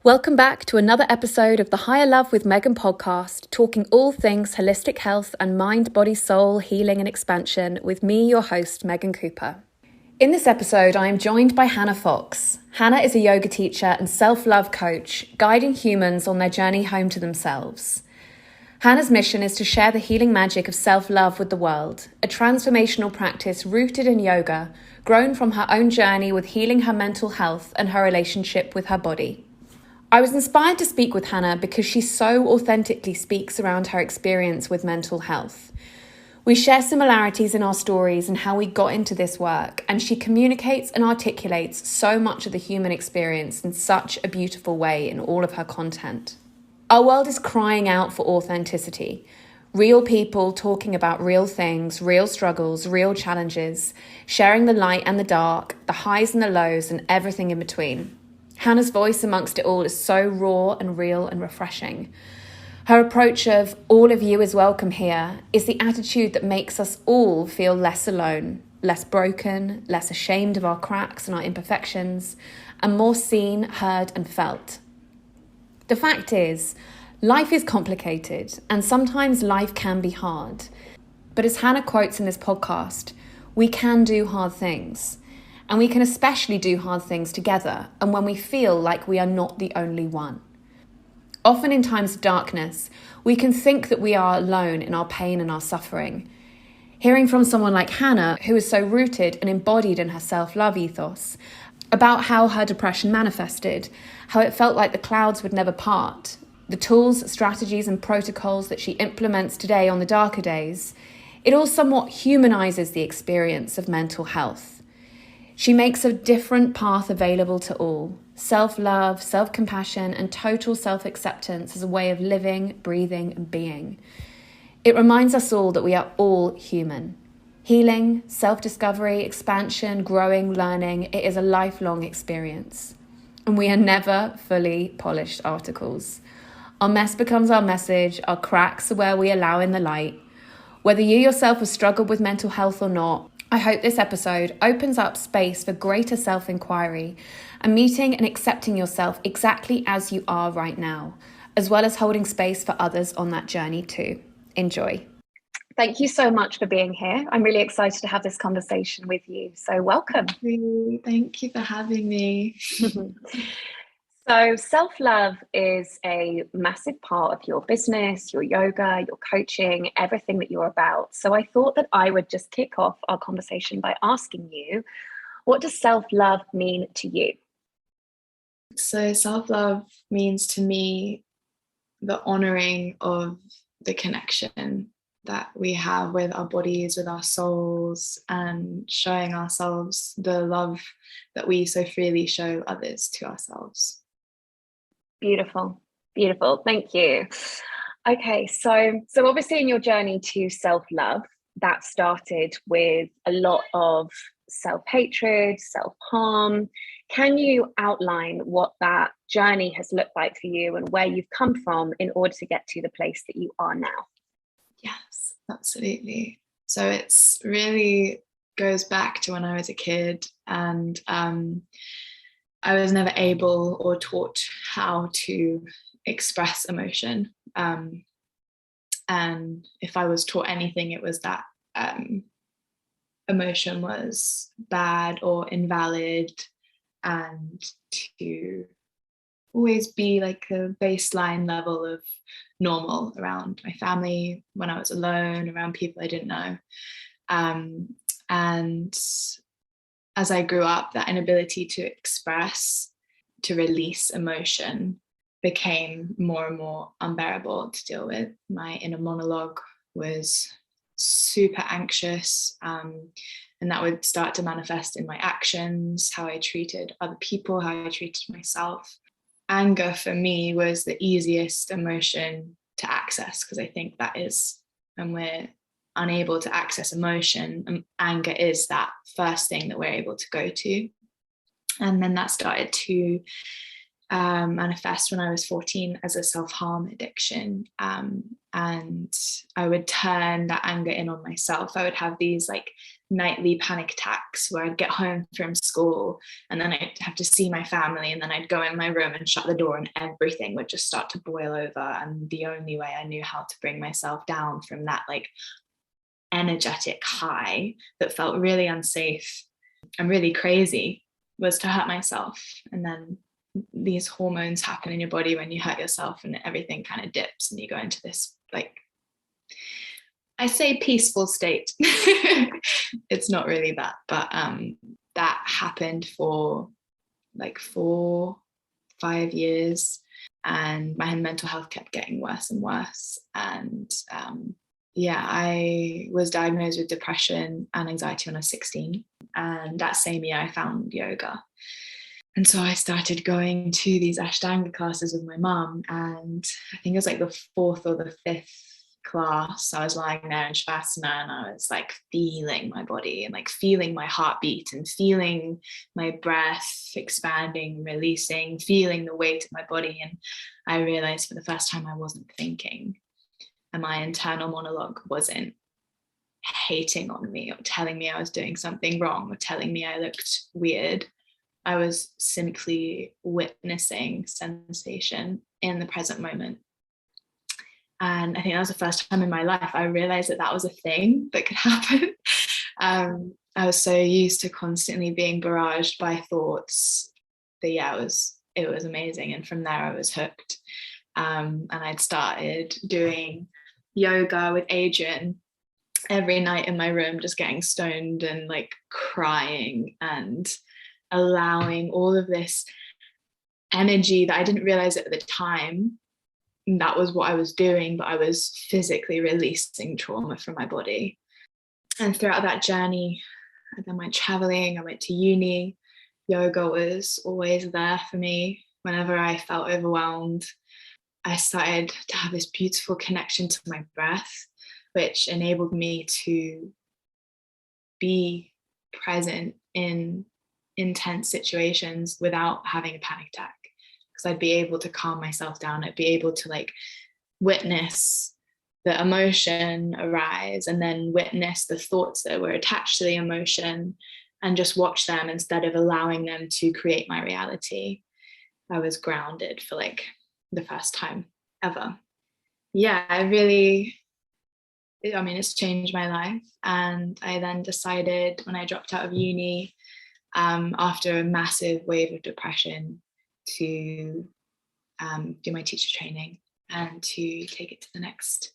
Welcome back to another episode of the Higher Love with Megan podcast, talking all things holistic health and mind, body, soul, healing and expansion with me, your host, Megan Cooper. In this episode, I am joined by Hannah Fox. Hannah is a yoga teacher and self-love coach, guiding humans on their journey home to themselves. Hannah's mission is to share the healing magic of self-love with the world, a transformational practice rooted in yoga, grown from her own journey with healing her mental health and her relationship with her body. I was inspired to speak with Hannah because she so authentically speaks around her experience with mental health. We share similarities in our stories and how we got into this work, and she communicates and articulates so much of the human experience in such a beautiful way in all of her content. Our world is crying out for authenticity. Real people talking about real things, real struggles, real challenges, sharing the light and the dark, the highs and the lows, and everything in between. Hannah's voice amongst it all is so raw and real and refreshing. Her approach of all of you is welcome here is the attitude that makes us all feel less alone, less broken, less ashamed of our cracks and our imperfections, and more seen, heard, and felt. The fact is, life is complicated, and sometimes life can be hard. But as Hannah quotes in this podcast, we can do hard things. And we can especially do hard things together and when we feel like we are not the only one. Often in times of darkness, we can think that we are alone in our pain and our suffering. Hearing from someone like Hannah, who is so rooted and embodied in her self-love ethos, about how her depression manifested, how it felt like the clouds would never part, the tools, strategies and protocols that she implements today on the darker days, it all somewhat humanizes the experience of mental health. She makes a different path available to all. Self-love, self-compassion, and total self-acceptance as a way of living, breathing, and being. It reminds us all that we are all human. Healing, self-discovery, expansion, growing, learning, it is a lifelong experience. And we are never fully polished articles. Our mess becomes our message, our cracks are where we allow in the light. Whether you yourself have struggled with mental health or not, I hope this episode opens up space for greater self-inquiry and meeting and accepting yourself exactly as you are right now, as well as holding space for others on that journey too. Enjoy. Thank you so much for being here. I'm really excited to have this conversation with you. So welcome. Thank you for having me. So self-love is a massive part of your business, your yoga, your coaching, everything that you're about. So I thought that I would just kick off our conversation by asking you, what does self-love mean to you? So self-love means to me the honoring of the connection that we have with our bodies, with our souls, and showing ourselves the love that we so freely show others to ourselves. Beautiful, beautiful. Thank you. Okay, so obviously in your journey to self-love, that started with a lot of self-hatred, self-harm. Can you outline what that journey has looked like for you and where you've come from in order to get to the place that you are now? Yes, absolutely. So it's really goes back to when I was a kid, and I was never able or taught how to express emotion. And if I was taught anything, it was that emotion was bad or invalid, and to always be like a baseline level of normal around my family, when I was alone, around people I didn't know. And as I grew up, that inability to express, to release emotion became more and more unbearable to deal with. My inner monologue was super anxious, and that would start to manifest in my actions, how I treated other people, how I treated myself. Anger for me was the easiest emotion to access, because I think that is, and we're unable to access emotion, and anger is that first thing that we're able to go to. And then that started to manifest when I was 14 as a self-harm addiction. And I would turn that anger in on myself. I would have these like nightly panic attacks where I'd get home from school and then I'd have to see my family, and then I'd go in my room and shut the door and everything would just start to boil over. And the only way I knew how to bring myself down from that like energetic high that felt really unsafe and really crazy was to hurt myself. And then these hormones happen in your body when you hurt yourself, and everything kind of dips and you go into this, like, I say peaceful state. It's not really that, but that happened for like 4-5 years, and my mental health kept getting worse and worse. And I was diagnosed with depression and anxiety when I was 16, and that same year I found yoga. And so I started going to these Ashtanga classes with my mum, and I think it was like the 4th or the 5th class. I was lying there in Shavasana and I was like feeling my body and like feeling my heartbeat and feeling my breath expanding, releasing, feeling the weight of my body. And I realized for the first time I wasn't thinking, and my internal monologue wasn't hating on me or telling me I was doing something wrong or telling me I looked weird. I was simply witnessing sensation in the present moment. And I think that was the first time in my life I realized that that was a thing that could happen. I was so used to constantly being barraged by thoughts that, it was amazing. And from there I was hooked. And I'd started doing yoga with Adrian every night in my room, just getting stoned and like crying and allowing all of this energy that I didn't realize at the time that was what I was doing, but I was physically releasing trauma from my body. And throughout that journey, I then went traveling, I went to uni. Yoga was always there for me. Whenever I felt overwhelmed, I started to have this beautiful connection to my breath, which enabled me to be present in intense situations without having a panic attack, because I'd be able to calm myself down. I'd be able to like witness the emotion arise and then witness the thoughts that were attached to the emotion and just watch them instead of allowing them to create my reality. I was grounded for like the first time ever. Yeah, it's changed my life. And I then decided when I dropped out of uni, after a massive wave of depression, to do my teacher training and to take it to the next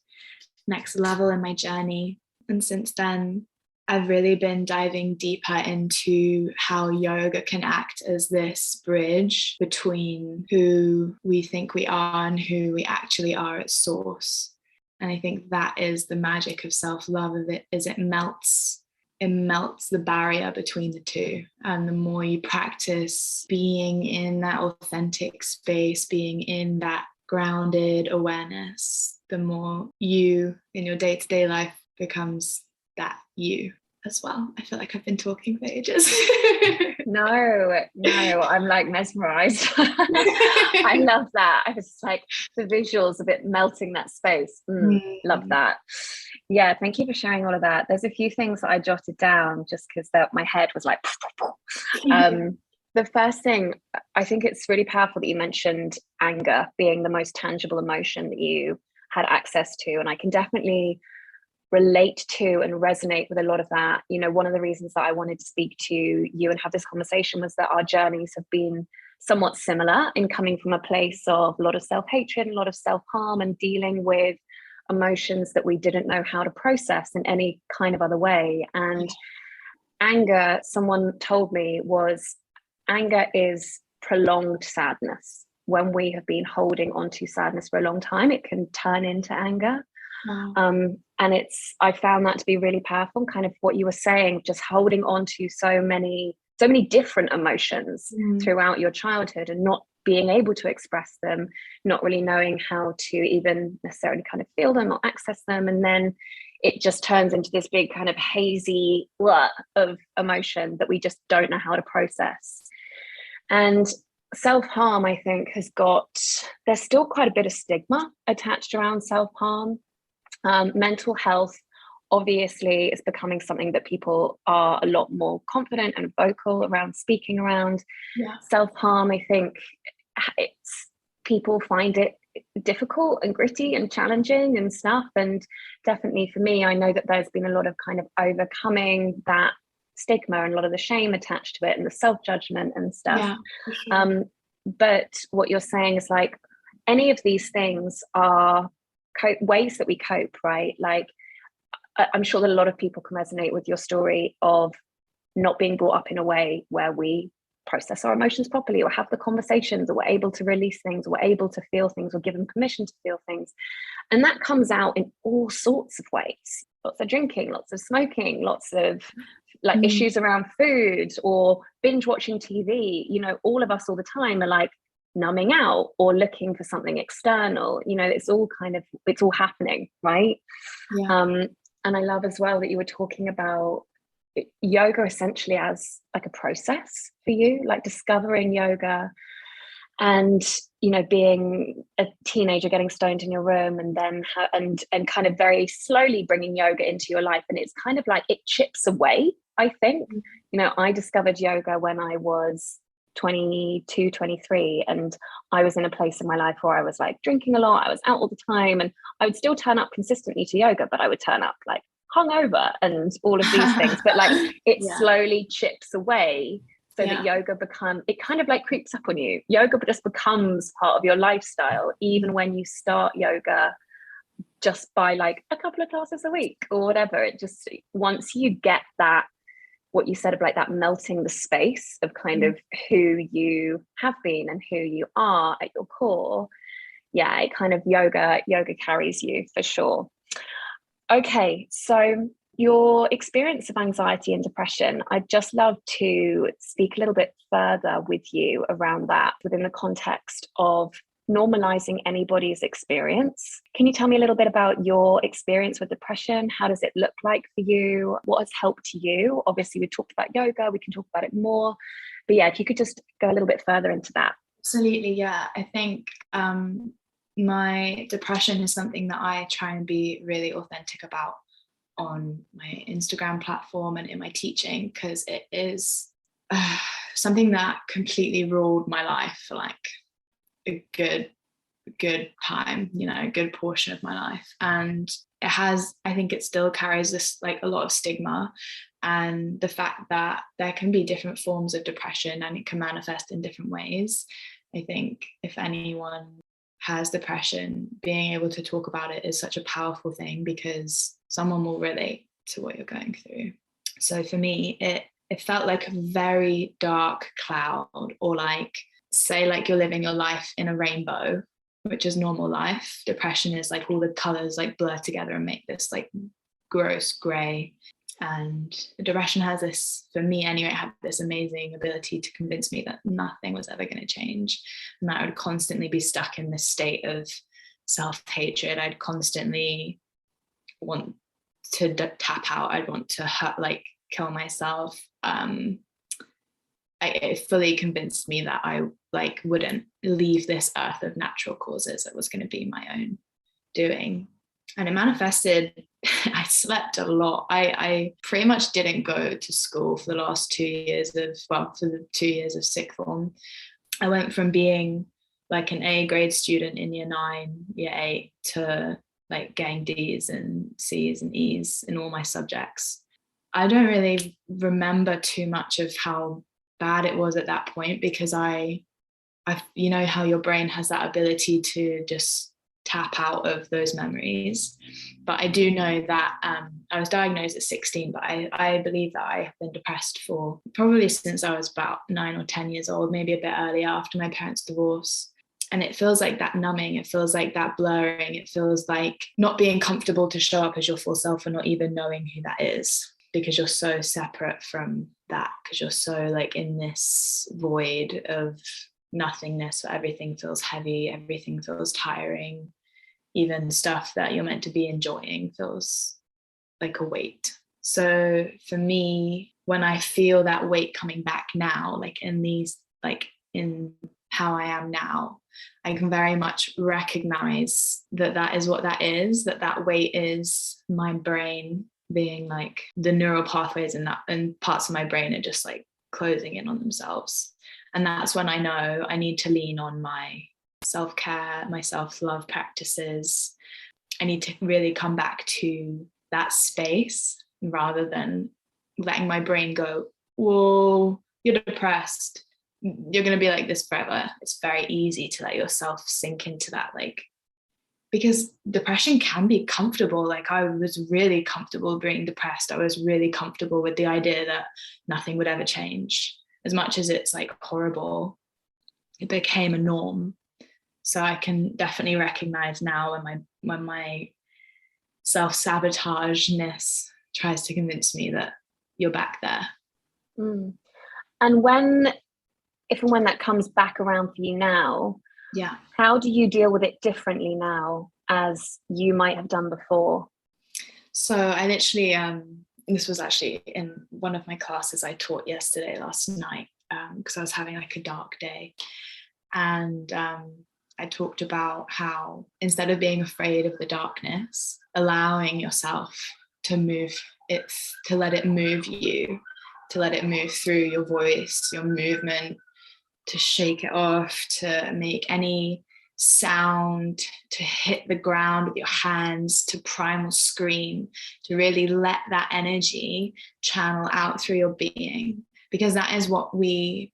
level in my journey. And since then, I've really been diving deeper into how yoga can act as this bridge between who we think we are and who we actually are at source. And I think that is the magic of self-love of it, is it melts the barrier between the two. And the more you practice being in that authentic space, being in that grounded awareness, the more you in your day-to-day life becomes that you as well. I feel like I've been talking for ages. No, I'm like mesmerized. I love that. I was like, the visuals of it melting that space. Love that. Yeah, thank you for sharing all of that. There's a few things that I jotted down just because my head was like, the first thing, I think it's really powerful that you mentioned anger being the most tangible emotion that you had access to. And I can definitely relate to and resonate with a lot of that. You know, one of the reasons that I wanted to speak to you and have this conversation was that our journeys have been somewhat similar in coming from a place of a lot of self-hatred, a lot of self-harm, and dealing with emotions that we didn't know how to process in any kind of other way. And anger, someone told me, anger is prolonged sadness. When we have been holding on to sadness for a long time, it can turn into anger. Wow. And I found that to be really powerful, kind of what you were saying, just holding on to so many different emotions throughout your childhood and not being able to express them, not really knowing how to even necessarily kind of feel them or access them. And then it just turns into this big kind of hazy blur of emotion that we just don't know how to process. And self-harm, I think, there's still quite a bit of stigma attached around self-harm. Mental health obviously is becoming something that people are a lot more confident and vocal around speaking around. Yeah. Self-harm, I think people find it difficult and gritty and challenging and stuff. And definitely for me, I know that there's been a lot of kind of overcoming that stigma and a lot of the shame attached to it and the self-judgment and stuff. Yeah, for sure. But what you're saying is like any of these things are ways that we cope, right? Like I'm sure that a lot of people can resonate with your story of not being brought up in a way where we process our emotions properly or have the conversations or we're able to release things or we're able to feel things or given permission to feel things. And that comes out in all sorts of ways. Lots of drinking, lots of smoking, lots of like issues around food or binge watching TV. You know, all of us all the time are like numbing out or looking for something external. You know, it's all happening, right? Yeah. And I love as well that you were talking about yoga essentially as like a process for you, like discovering yoga and, you know, being a teenager getting stoned in your room and then and kind of very slowly bringing yoga into your life. And it's kind of like it chips away, I think. You know, I discovered yoga when I was 22, 23, and I was in a place in my life where I was like drinking a lot. I was out all the time and I would still turn up consistently to yoga, but I would turn up like hungover and all of these things. But like it slowly chips away so that yoga it kind of like creeps up on you. Yoga just becomes part of your lifestyle, even when you start yoga just by like a couple of classes a week or whatever. It just, once you get that, what you said of like that melting the space of kind of who you have been and who you are at your core, it kind of yoga carries you for sure. Okay, so your experience of anxiety and depression, I'd just love to speak a little bit further with you around that within the context of normalizing anybody's experience. Can you tell me a little bit about your experience with depression? How does it look like for you? What has helped you? Obviously, we talked about yoga, we can talk about it more. But if you could just go a little bit further into that. Absolutely, yeah. I think my depression is something that I try and be really authentic about on my Instagram platform and in my teaching, because it is something that completely ruled my life for like a good time, you know, a good portion of my life. And I think it still carries this like a lot of stigma, and the fact that there can be different forms of depression and it can manifest in different ways. I think if anyone has depression, being able to talk about it is such a powerful thing because someone will relate to what you're going through. So for me, it felt like a very dark cloud, or like, say like you're living your life in a rainbow, which is normal life. Depression is like all the colors like blur together and make this like gross gray. And depression has this, for me anyway, had this amazing ability to convince me that nothing was ever going to change, and that I would constantly be stuck in this state of self-hatred. I'd constantly want to tap out. I'd want to hurt, like kill myself. It fully convinced me that I like wouldn't leave this earth of natural causes. It was going to be my own doing. And it manifested, I slept a lot. I pretty much didn't go to school for the last 2 years for the 2 years of sixth form. I went from being like an A grade student in year 9, year 8 to like getting D's and C's and E's in all my subjects. I don't really remember too much of how bad it was at that point, because I you know how your brain has that ability to just tap out of those memories. But I do know that I was diagnosed at 16, but I believe that I have been depressed for probably since I was about 9 or 10 years old, maybe a bit earlier, after my parents' divorce. And it feels like that numbing, it feels like that blurring, it feels like not being comfortable to show up as your full self and not even knowing who that is, because you're so separate from that, because you're so like in this void of nothingness where everything feels heavy, everything feels tiring. Even stuff that you're meant to be enjoying feels like a weight. So for me, when I feel that weight coming back now, like in these, like in how I am now, I can very much recognize that is what that is, that weight is my brain being like, the neural pathways and parts of my brain are just like closing in on themselves. And that's when I know I need to lean on my self-care, my self-love practices. I need to really come back to that space rather than letting my brain go, whoa, you're depressed, you're going to be like this forever. It's very easy to let yourself sink into that, like, because depression can be comfortable. Like, I was really comfortable being depressed. I was really comfortable with the idea that nothing would ever change. As much as it's like horrible, it became a norm. So I can definitely recognize now when my self-sabotageness tries to convince me that you're back there. And if and when that comes back around for you now, yeah, how do you deal with it differently now as you might have done before? So I literally, this was actually in one of my classes I taught last night, because I was having like a dark day. And I talked about how instead of being afraid of the darkness, allowing yourself to let it move you, to let it move through your voice, your movement, to shake it off, to make any sound, to hit the ground with your hands, to primal scream, to really let that energy channel out through your being, because that is what we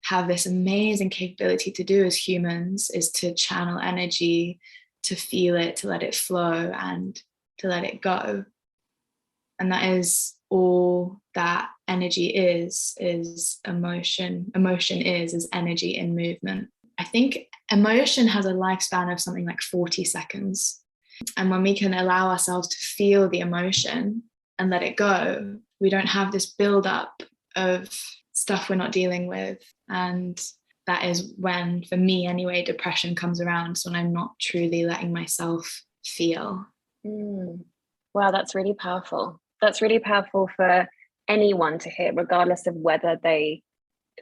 have this amazing capability to do as humans, is to channel energy, to feel it, to let it flow, and to let it go. And that is all that energy is emotion. Emotion is energy in movement. I think emotion has a lifespan of something like 40 seconds. And when we can allow ourselves to feel the emotion and let it go, we don't have this buildup of stuff we're not dealing with. And that is when, for me anyway, depression comes around. So when I'm not truly letting myself feel. Wow, that's really powerful. That's really powerful for anyone to hear, regardless of whether they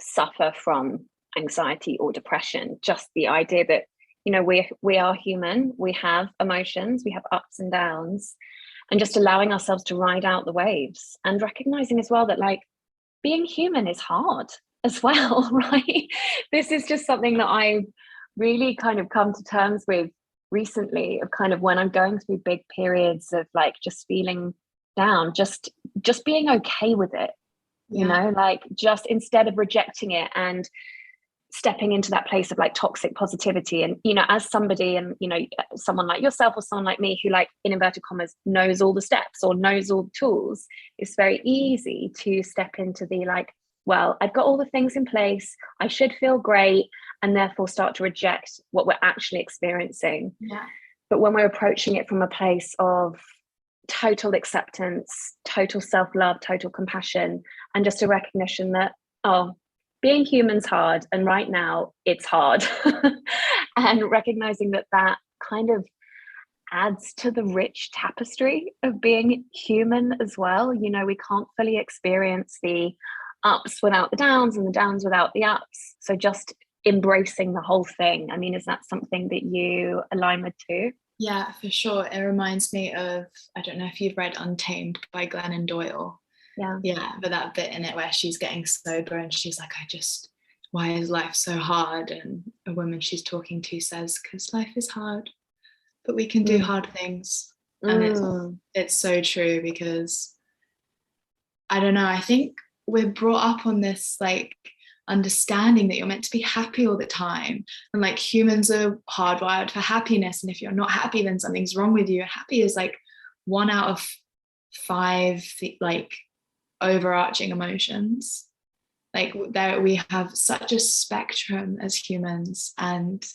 suffer from anxiety or depression. Just the idea that, you know, we are human, we have emotions, we have ups and downs, and just allowing ourselves to ride out the waves, and recognizing as well that, like, being human is hard as well, right? This is just something that I've really kind of come to terms with recently, of kind of when I'm going through big periods of like just feeling down, just being okay with it, you know, like, just instead of rejecting it and stepping into that place of like toxic positivity. And, you know, as somebody, and, you know, someone like yourself or someone like me who, like, in inverted commas, knows all the steps or knows all the tools, it's very easy to step into the like, well, I've got all the things in place, I should feel great, and therefore start to reject what we're actually experiencing. But when we're approaching it from a place of total acceptance, total self-love, total compassion, and just a recognition that, oh, being human's hard, and right now it's hard. And recognizing that kind of adds to the rich tapestry of being human as well. You know, we can't fully experience the ups without the downs, and the downs without the ups. So just embracing the whole thing. I mean, is that something that you align with too? Yeah, for sure. It reminds me of, I don't know if you've read Untamed by Glennon Doyle. Yeah, but that bit in it where she's getting sober and she's like, why is life so hard? And a woman she's talking to says, because life is hard, but we can do hard things. And it's so true, because I don't know, I think we're brought up on this like understanding that you're meant to be happy all the time, and like humans are hardwired for happiness, and if you're not happy then something's wrong with you. And happy is like 1 out of 5 like overarching emotions. Like, there we have such a spectrum as humans, and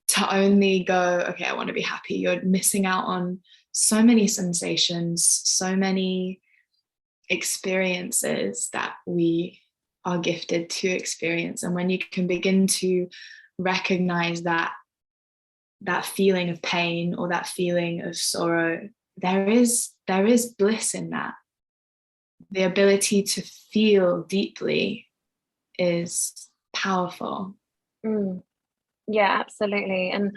to only go, okay, I want to be happy, you're missing out on so many sensations, so many experiences that we are gifted to experience. And when you can begin to recognize that feeling of pain or that feeling of sorrow, there is bliss in that. The ability to feel deeply is powerful. Yeah, absolutely. And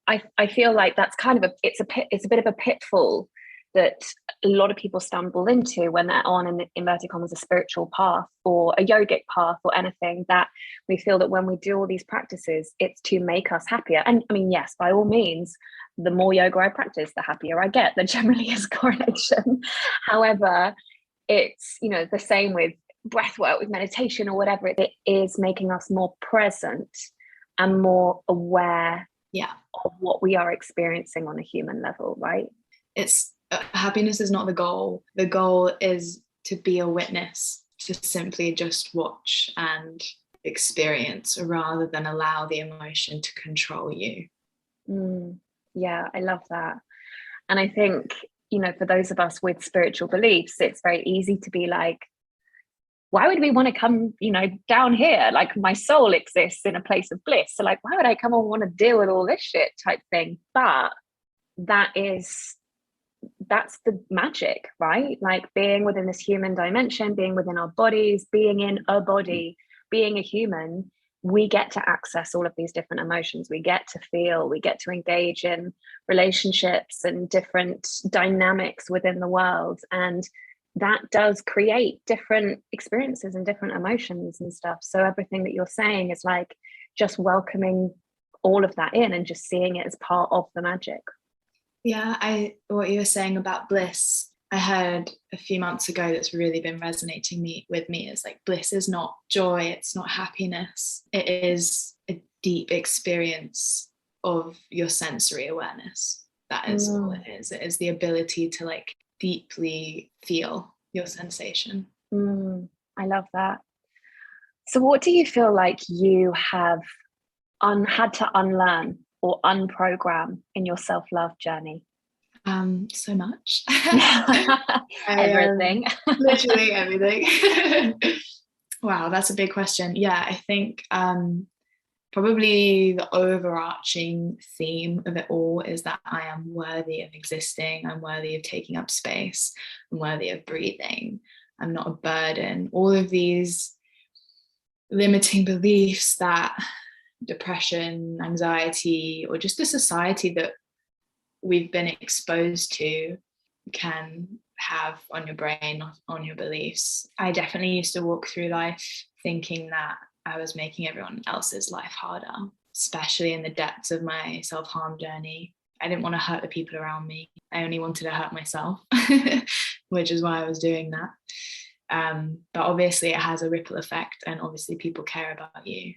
I feel like that's kind of it's a bit of a pitfall that a lot of people stumble into when they're on an inverted commas a spiritual path or a yogic path or anything, that we feel that when we do all these practices, it's to make us happier. And I mean, yes, by all means, the more yoga I practice, the happier I get. There generally is correlation. However, it's, you know, the same with breath work, with meditation or whatever. It is making us more present and more aware of what we are experiencing on a human level, right? It's happiness is not the goal. The goal is to be a witness, to simply just watch and experience rather than allow the emotion to control you. Yeah, I love that. And I think, you know, for those of us with spiritual beliefs, it's very easy to be like, why would we want to come, you know, down here? Like, my soul exists in a place of bliss. So like, why would I come and want to deal with all this shit type thing? But that's the magic, right? Like being within this human dimension, being within our bodies, being in a body, being a human, we get to access all of these different emotions. We get to feel, we get to engage in relationships and different dynamics within the world. And that does create different experiences and different emotions and stuff. So everything that you're saying is like just welcoming all of that in and just seeing it as part of the magic. Yeah, what you were saying about bliss, I heard a few months ago that's really been resonating with me is like, bliss is not joy, it's not happiness. It is a deep experience of your sensory awareness. That is all it is. It is the ability to like deeply feel your sensation. I love that. So what do you feel like you have had to unlearn or unprogram in your self-love journey? So much. Everything. Literally everything. Wow, that's a big question. Yeah, I think probably the overarching theme of it all is that I am worthy of existing. I'm worthy of taking up space. I'm worthy of breathing. I'm not a burden. All of these limiting beliefs that depression, anxiety, or just the society that we've been exposed to can have on your brain, on your beliefs. I definitely used to walk through life thinking that I was making everyone else's life harder, especially in the depths of my self-harm journey. I didn't want to hurt the people around me. I only wanted to hurt myself, which is why I was doing that. But obviously it has a ripple effect, and obviously people care about you.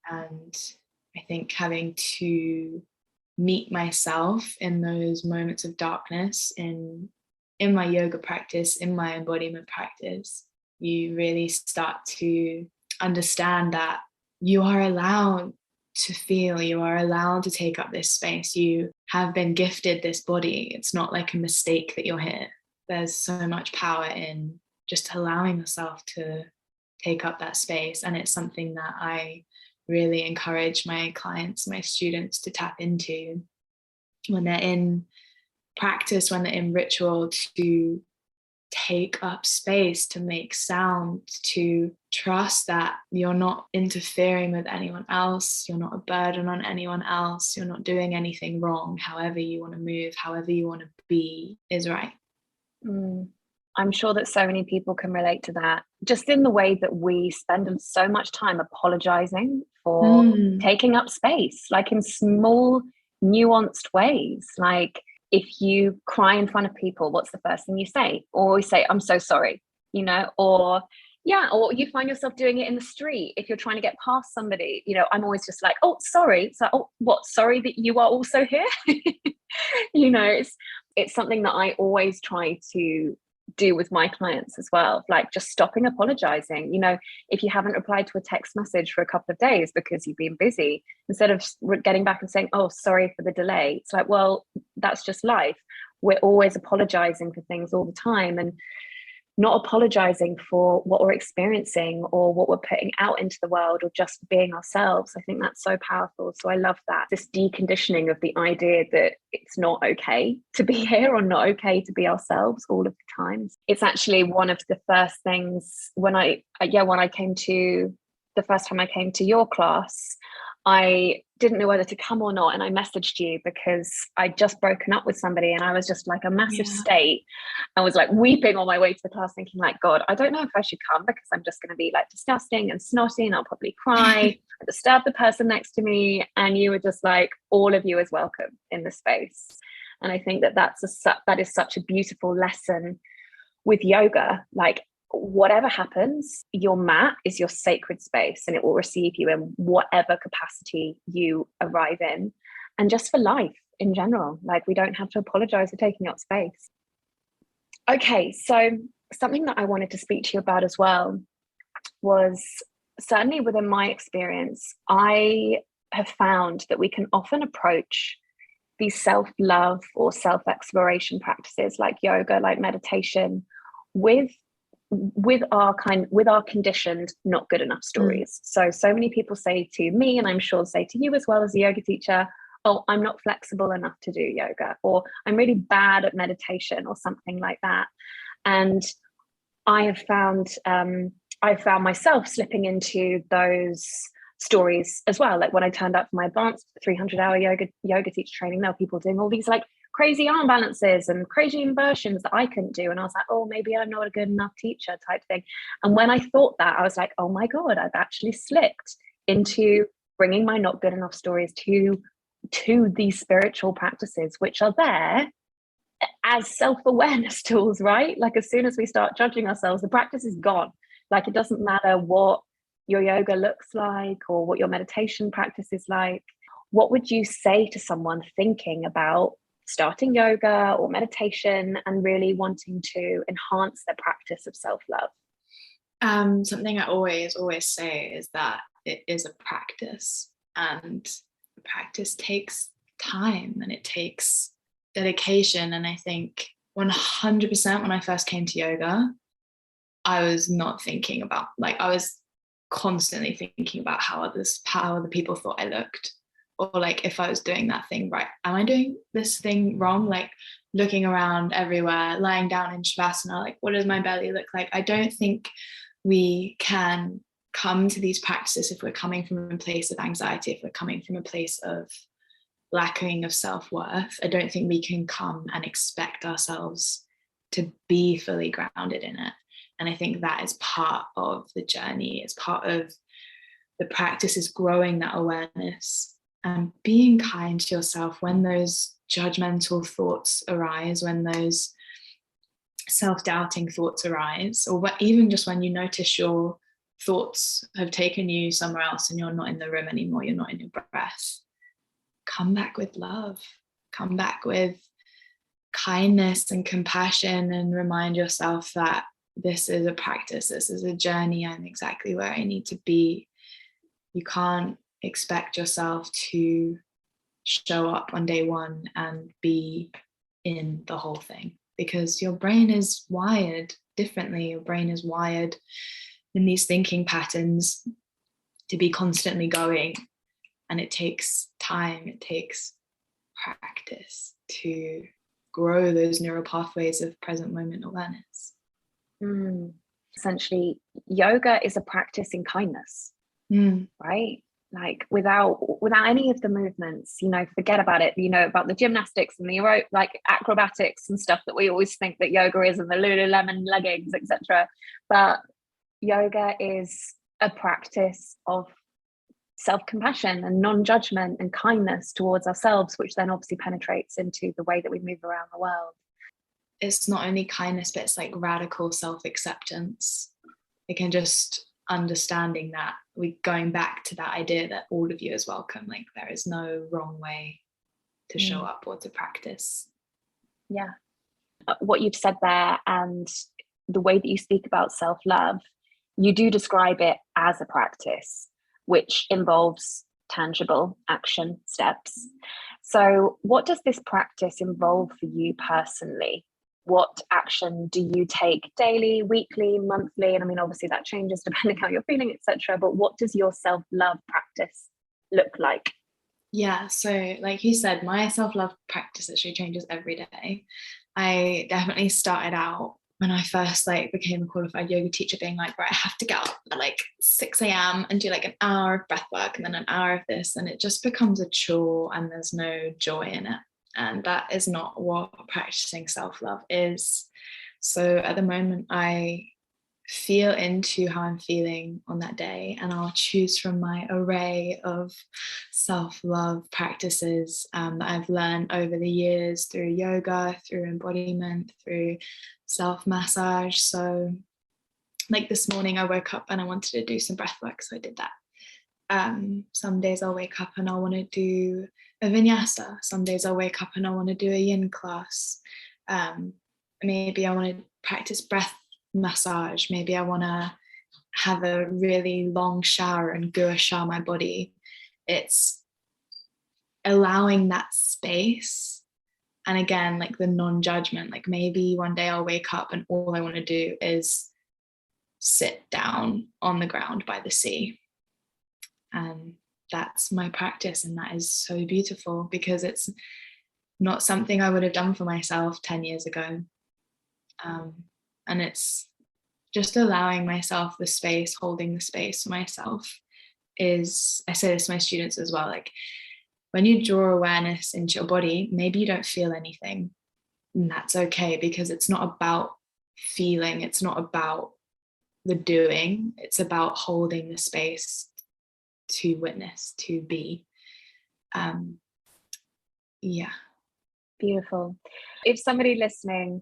And I think having to meet myself in those moments of darkness in my yoga practice, in my embodiment practice, you really start to understand that you are allowed to feel, you are allowed to take up this space. You have been gifted this body. It's not like a mistake that you're here. There's so much power in just allowing yourself to take up that space. And it's something that I really encourage my clients, my students to tap into when they're in practice, when they're in ritual, to take up space, to make sound, to trust that you're not interfering with anyone else, you're not a burden on anyone else, you're not doing anything wrong. However you want to move, however you want to be is right. I'm sure that so many people can relate to that, just in the way that we spend so much time apologizing for taking up space, like in small, nuanced ways. Like if you cry in front of people, what's the first thing you say? Or you say, I'm so sorry, you know, or you find yourself doing it in the street. If you're trying to get past somebody, you know, I'm always just like, oh, sorry. It's like, oh, what? Sorry that you are also here. You know, it's something that I always try to do with my clients as well, like just stopping apologizing. You know, if you haven't replied to a text message for a couple of days because you've been busy, instead of getting back and saying, oh, sorry for the delay, it's like, well, that's just life. We're always apologizing for things all the time, and not apologizing for what we're experiencing or what we're putting out into the world, or just being ourselves. I think that's so powerful. So I love that, this deconditioning of the idea that it's not okay to be here or not okay to be ourselves all of the time. It's actually one of the first things when I came to the first time I came to your class, I didn't know whether to come or not. And I messaged you because I'd just broken up with somebody and I was just like a massive state. I was like weeping on my way to the class thinking like, God, I don't know if I should come because I'm just going to be like disgusting and snotty and I'll probably cry and disturb the person next to me. And you were just like, all of you is welcome in the space. And I think that that is such a beautiful lesson with yoga. Like, whatever happens, your mat is your sacred space and it will receive you in whatever capacity you arrive in. And just for life in general, like, we don't have to apologize for taking up space. Okay, so something that I wanted to speak to you about as well was, certainly within my experience, I have found that we can often approach these self-love or self-exploration practices like yoga, like meditation, with our conditioned not good enough stories. So many people say to me, and I'm sure say to you as well as a yoga teacher, oh, I'm not flexible enough to do yoga, or I'm really bad at meditation, or something like that. And I found myself slipping into those stories as well. Like when I turned up for my advanced 300-hour yoga teacher training, there were people doing all these like crazy arm balances and crazy inversions that I couldn't do. And I was like, oh, maybe I'm not a good enough teacher type thing. And when I thought that, I was like, oh my God, I've actually slipped into bringing my not good enough stories to these spiritual practices, which are there as self-awareness tools, right? Like, as soon as we start judging ourselves, the practice is gone. Like, it doesn't matter what your yoga looks like or what your meditation practice is like. What would you say to someone thinking about starting yoga or meditation and really wanting to enhance their practice of self-love? Something I always say is that it is a practice, and practice takes time and it takes dedication. And I think 100% when I first came to yoga, I was not thinking about, like, I was constantly thinking about how other people thought I looked, or like if I was doing that thing right. Am I doing this thing wrong? Like, looking around everywhere, lying down in shavasana, like, what does my belly look like? I don't think we can come to these practices if we're coming from a place of anxiety, if we're coming from a place of lacking of self-worth. I don't think we can come and expect ourselves to be fully grounded in it. And I think that is part of the journey. It's part of the practice, is growing that awareness and being kind to yourself when those judgmental thoughts arise, when those self-doubting thoughts arise, or even just when you notice your thoughts have taken you somewhere else and you're not in the room anymore, you're not in your breath. Come back with love, come back with kindness and compassion, and remind yourself that this is a practice, this is a journey, I'm exactly where I need to be. You can't expect yourself to show up on day one and be in the whole thing, because your brain is wired differently. Your brain is wired in these thinking patterns to be constantly going, and it takes time, it takes practice to grow those neural pathways of present moment awareness. Essentially, yoga is a practice in kindness, right? Like, without any of the movements, forget about it, about the gymnastics and the like acrobatics and stuff that we always think that yoga is, and the Lululemon leggings, etc. But yoga is a practice of self-compassion and non-judgment and kindness towards ourselves, which then obviously penetrates into the way that we move around the world. It's not only kindness, but it's like radical self-acceptance. It can just understanding that we're going back to that idea that all of you is welcome. Like, there is no wrong way to show up or to practice. Yeah. What you've said there, and the way that you speak about self-love, you do describe it as a practice, which involves tangible action steps. So what does this practice involve for you personally? What action do you take daily, weekly, monthly? And I mean, obviously that changes depending how you're feeling, etc. But what does your self-love practice look like? Yeah, so like you said, my self-love practice actually changes every day. I definitely started out when I first like became a qualified yoga teacher, being like, right, I have to get up at like 6 a.m. and do like an hour of breath work and then an hour of this, and it just becomes a chore and there's no joy in it. And that is not what practicing self-love is. So at the moment, I feel into how I'm feeling on that day, and I'll choose from my array of self-love practices that I've learned over the years through yoga, through embodiment, through self-massage. So like this morning I woke up and I wanted to do some breath work, so I did that. Some days I'll wake up and I want to do a vinyasa. Some days I'll wake up and I want to do a yin class. Maybe I want to practice breath massage. Maybe I want to have a really long shower and gua sha my body. It's allowing that space. And again, like the non-judgment, like maybe one day I'll wake up and all I want to do is sit down on the ground by the sea. And that's my practice. And that is so beautiful, because it's not something I would have done for myself 10 years ago. And it's just allowing myself the space, holding the space for myself. Is, I say this to my students as well, like when you draw awareness into your body, maybe you don't feel anything, and that's okay, because it's not about feeling, it's not about the doing, it's about holding the space to witness, to be. Yeah. Beautiful. If somebody listening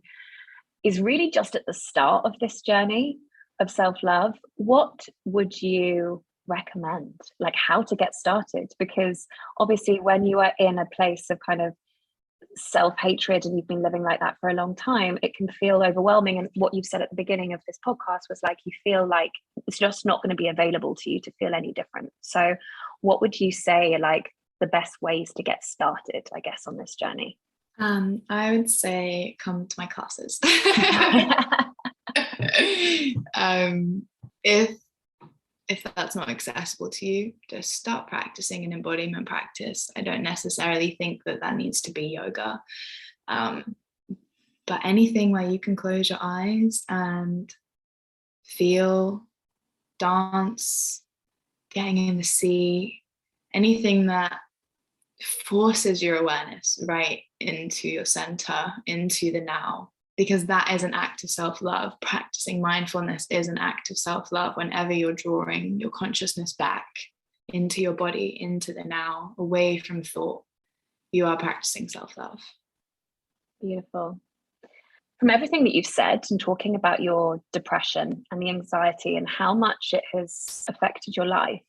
is really just at the start of this journey of self-love, what would you recommend? Like how to get started? Because obviously when you are in a place of kind of self-hatred and you've been living like that for a long time, it can feel overwhelming. And what you've said at the beginning of this podcast was like, you feel like it's just not going to be available to you to feel any different. So what would you say are like the best ways to get started, I guess, on this journey? I would say come to my classes. If that's not accessible to you, just start practicing an embodiment practice. I don't necessarily think that needs to be yoga, but anything where you can close your eyes and feel, dance, getting in the sea, anything that forces your awareness right into your center, into the now, because that is an act of self-love. Practicing mindfulness is an act of self-love. Whenever you're drawing your consciousness back into your body, into the now, away from thought, you are practicing self-love. Beautiful. From everything that you've said and talking about your depression and the anxiety and how much it has affected your life,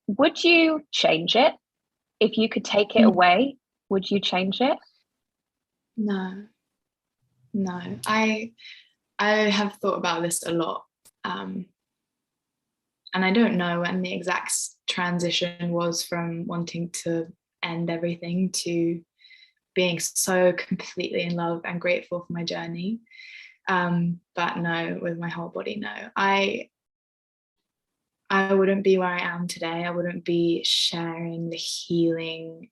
would you change it? If you could take it away, would you change it? No. I have thought about this a lot. And I don't know when the exact transition was from wanting to end everything to being so completely in love and grateful for my journey. But no, with my whole body, no. I wouldn't be where I am today. I wouldn't be sharing the healing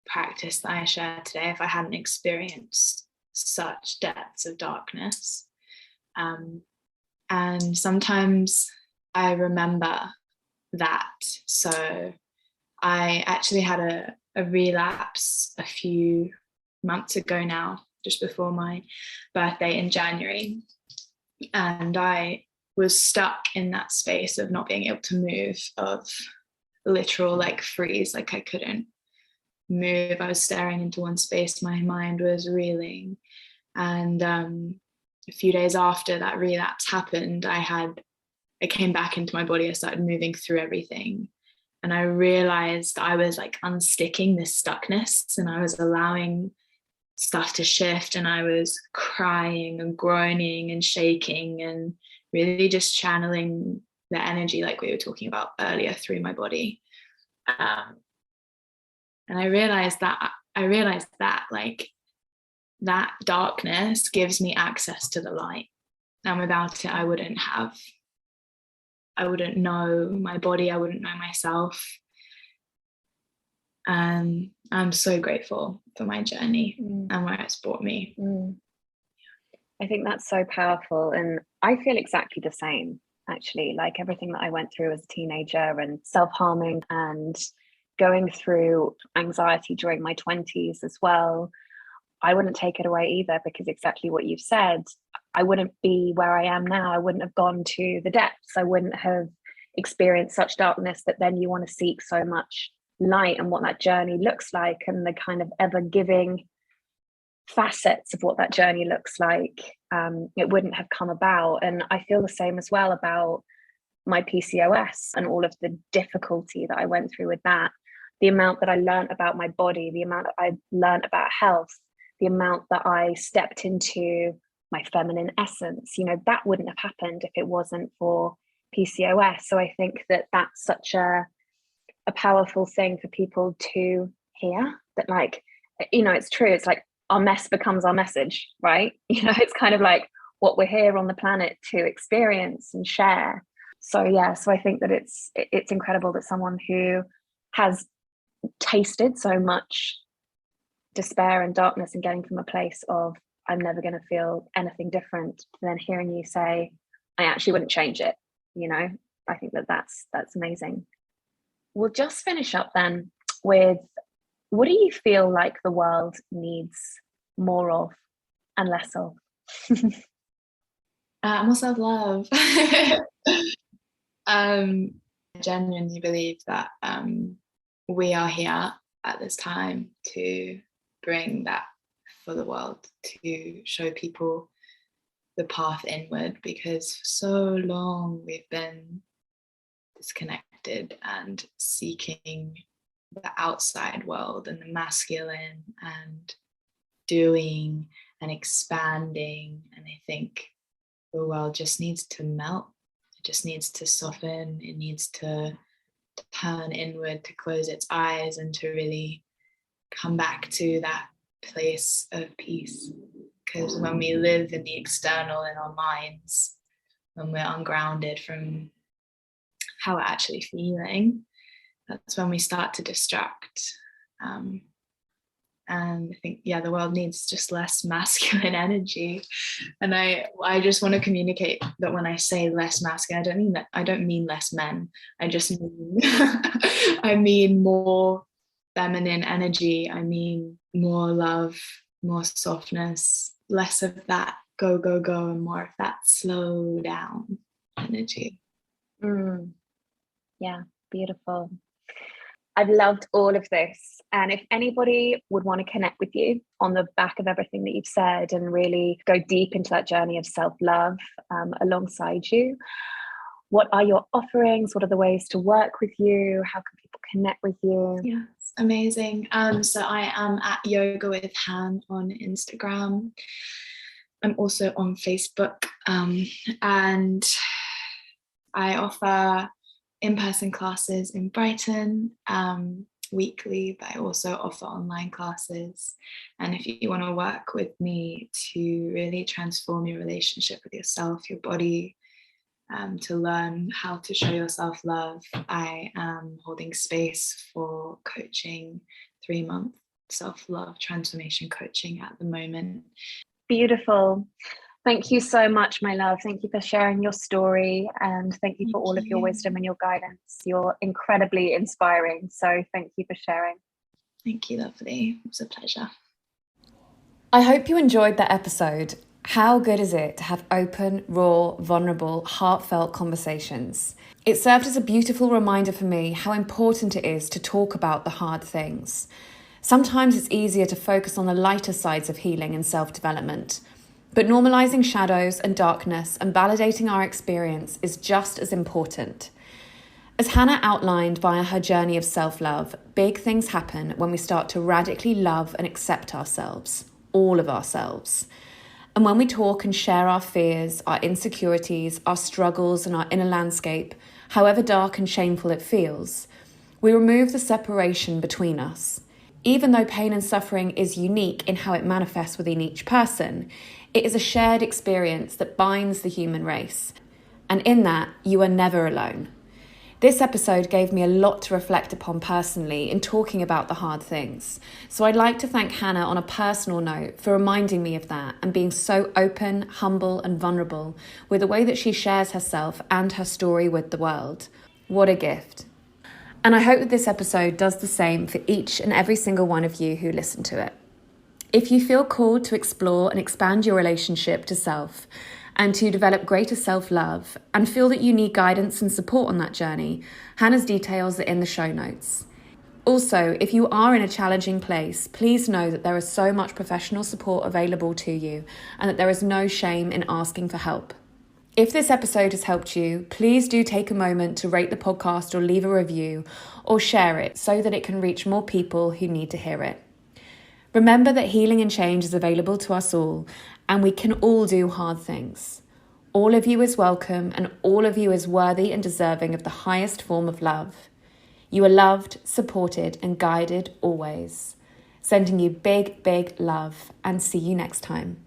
practice that I share today if I hadn't experienced such depths of darkness. And sometimes I remember that. So I actually had a relapse a few months ago now, just before my birthday in January. And I was stuck in that space of not being able to move, of literal like freeze, like I couldn't move. I was staring into one space, my mind was reeling. And a few days after that relapse happened, I came back into my body. I started moving through everything, and I realized I was like unsticking this stuckness, and I was allowing stuff to shift, and I was crying and groaning and shaking and really just channeling the energy like we were talking about earlier through my body. And I realized that like that darkness gives me access to the light, and without it I wouldn't know my body, I wouldn't know myself. And I'm so grateful for my journey and where it's brought me. I think that's so powerful. And I feel exactly the same, actually. Like everything that I went through as a teenager and self-harming and going through anxiety during my 20s as well, I wouldn't take it away either, because exactly what you've said, I wouldn't be where I am now. I wouldn't have gone to the depths. I wouldn't have experienced such darkness that then you want to seek so much light and what that journey looks like and the kind of ever giving facets of what that journey looks like. It wouldn't have come about. And I feel the same as well about my PCOS and all of the difficulty that I went through with that. The amount that I learned about my body, the amount that I learned about health, the amount that I stepped into my feminine essence, that wouldn't have happened if it wasn't for PCOS. So I think that that's such a powerful thing for people to hear, that like, it's true. It's like our mess becomes our message, right? It's kind of like what we're here on the planet to experience and share. So yeah, so I think that it's incredible that someone who has tasted so much despair and darkness and getting from a place of I'm never going to feel anything different, to then hearing you say I actually wouldn't change it. I think that that's amazing. We'll just finish up then with, what do you feel like the world needs more of and less of? More self-love. I genuinely believe that we are here at this time to bring that for the world, to show people the path inward, because for so long we've been disconnected and seeking the outside world and the masculine and doing and expanding. And I think the world just needs to melt. It just needs to soften. It needs to turn inward, to close its eyes, and to really come back to that place of peace. Because when we live in the external in our minds, when we're ungrounded from how we're actually feeling, that's when we start to distract. And I think, the world needs just less masculine energy. And I just want to communicate that when I say less masculine, I don't mean less men. I just mean I mean more feminine energy. I mean more love, more softness, less of that go, go, go, and more of that slow down energy. Yeah, beautiful. I've loved all of this. And if anybody would want to connect with you on the back of everything that you've said and really go deep into that journey of self-love alongside you, what are your offerings? What are the ways to work with you? How can people connect with you? Yes, amazing. So I am at Yoga with Han on Instagram. I'm also on Facebook, and I offer in-person classes in Brighton weekly, but I also offer online classes. And if you want to work with me to really transform your relationship with yourself, your body, to learn how to show yourself love, I am holding space for coaching, 3-month self-love transformation coaching at the moment. Beautiful. Thank you so much, my love. Thank you for sharing your story, and thank you for all of your wisdom and your guidance. You're incredibly inspiring. So thank you for sharing. Thank you, lovely. It was a pleasure. I hope you enjoyed that episode. How good is it to have open, raw, vulnerable, heartfelt conversations? It served as a beautiful reminder for me how important it is to talk about the hard things. Sometimes it's easier to focus on the lighter sides of healing and self-development. But normalizing shadows and darkness and validating our experience is just as important. As Hannah outlined via her journey of self-love, big things happen when we start to radically love and accept ourselves, all of ourselves. And when we talk and share our fears, our insecurities, our struggles, and our inner landscape, however dark and shameful it feels, we remove the separation between us. Even though pain and suffering is unique in how it manifests within each person, it is a shared experience that binds the human race. And in that, you are never alone. This episode gave me a lot to reflect upon personally in talking about the hard things. So I'd like to thank Hannah on a personal note for reminding me of that and being so open, humble and vulnerable with the way that she shares herself and her story with the world. What a gift. And I hope that this episode does the same for each and every single one of you who listen to it. If you feel called to explore and expand your relationship to self and to develop greater self-love and feel that you need guidance and support on that journey, Hannah's details are in the show notes. Also, if you are in a challenging place, please know that there is so much professional support available to you and that there is no shame in asking for help. If this episode has helped you, please do take a moment to rate the podcast or leave a review or share it so that it can reach more people who need to hear it. Remember that healing and change is available to us all, and we can all do hard things. All of you is welcome, and all of you is worthy and deserving of the highest form of love. You are loved, supported, and guided always. Sending you big, big love, and see you next time.